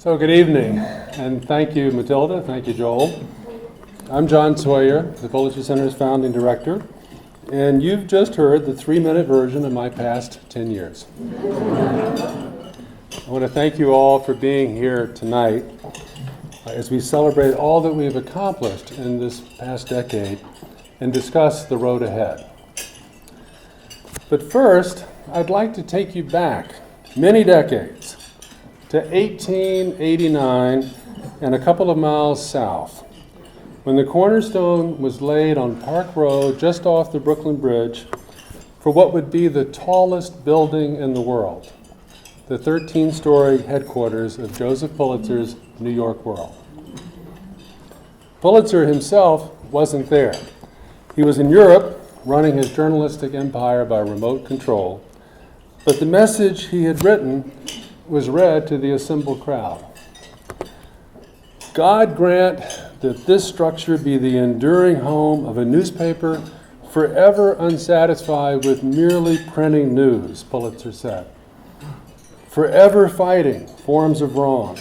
So good evening, and thank you, Matilda. Thank you, Joel. I'm John Sawyer, the Pulitzer Center's founding director, and you've just heard the 3-minute version of my past 10 years. I want to thank you all for being here tonight as we celebrate all that we've accomplished in this past decade and discuss the road ahead. But first, I'd like to take you back many decades to 1889 and a couple of miles south, when the cornerstone was laid on Park Road just off the Brooklyn Bridge for what would be the tallest building in the world, the 13-story headquarters of Joseph Pulitzer's New York World. Pulitzer himself wasn't there. He was in Europe running his journalistic empire by remote control, but the message he had written was read to the assembled crowd. God grant that this structure be the enduring home of a newspaper forever unsatisfied with merely printing news, Pulitzer said. Forever fighting forms of wrong.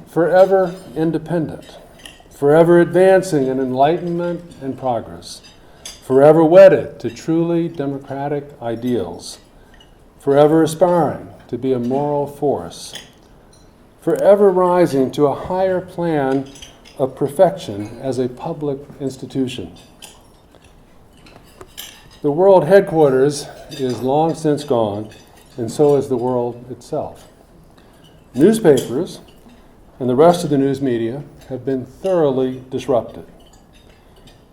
Forever independent. Forever advancing in enlightenment and progress. Forever wedded to truly democratic ideals. Forever aspiring to be a moral force, forever rising to a higher plan of perfection as a public institution. The world headquarters is long since gone, and so is the world itself. Newspapers and the rest of the news media have been thoroughly disrupted.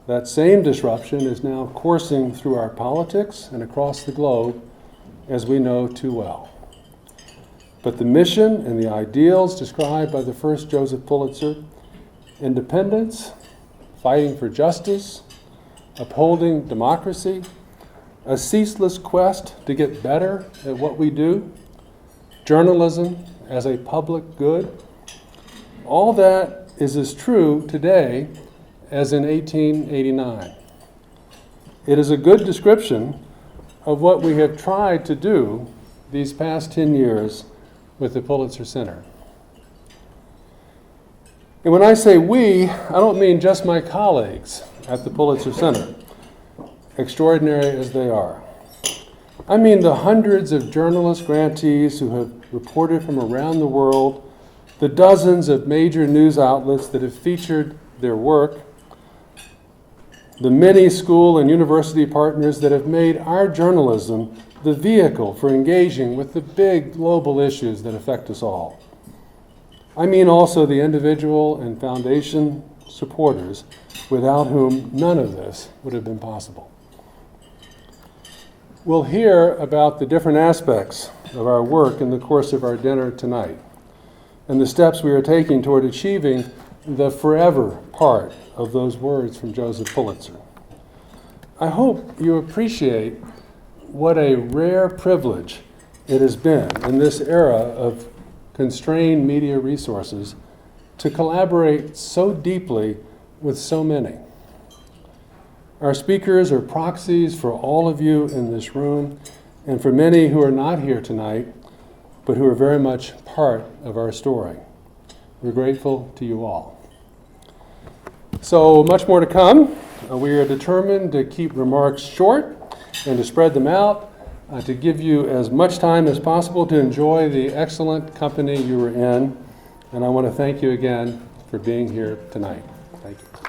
That same disruption is now coursing through our politics and across the globe, as we know too well. But the mission and the ideals described by the first Joseph Pulitzer, independence, fighting for justice, upholding democracy, a ceaseless quest to get better at what we do, journalism as a public good, all that is as true today as in 1889. It is a good description of what we have tried to do these past 10 years with the Pulitzer Center. And when I say we, I don't mean just my colleagues at the Pulitzer Center, extraordinary as they are. I mean the hundreds of journalist grantees who have reported from around the world, the dozens of major news outlets that have featured their work, the many school and university partners that have made our journalism the vehicle for engaging with the big global issues that affect us all. I mean also the individual and foundation supporters without whom none of this would have been possible. We'll hear about the different aspects of our work in the course of our dinner tonight and the steps we are taking toward achieving the forever part of those words from Joseph Pulitzer. I hope you appreciate what a rare privilege it has been in this era of constrained media resources to collaborate so deeply with so many. Our speakers are proxies for all of you in this room and for many who are not here tonight, but who are very much part of our story. We're grateful to you all. So much more to come. We are determined to keep remarks short and to spread them out, to give you as much time as possible to enjoy the excellent company you were in. And I want to thank you again for being here tonight. Thank you.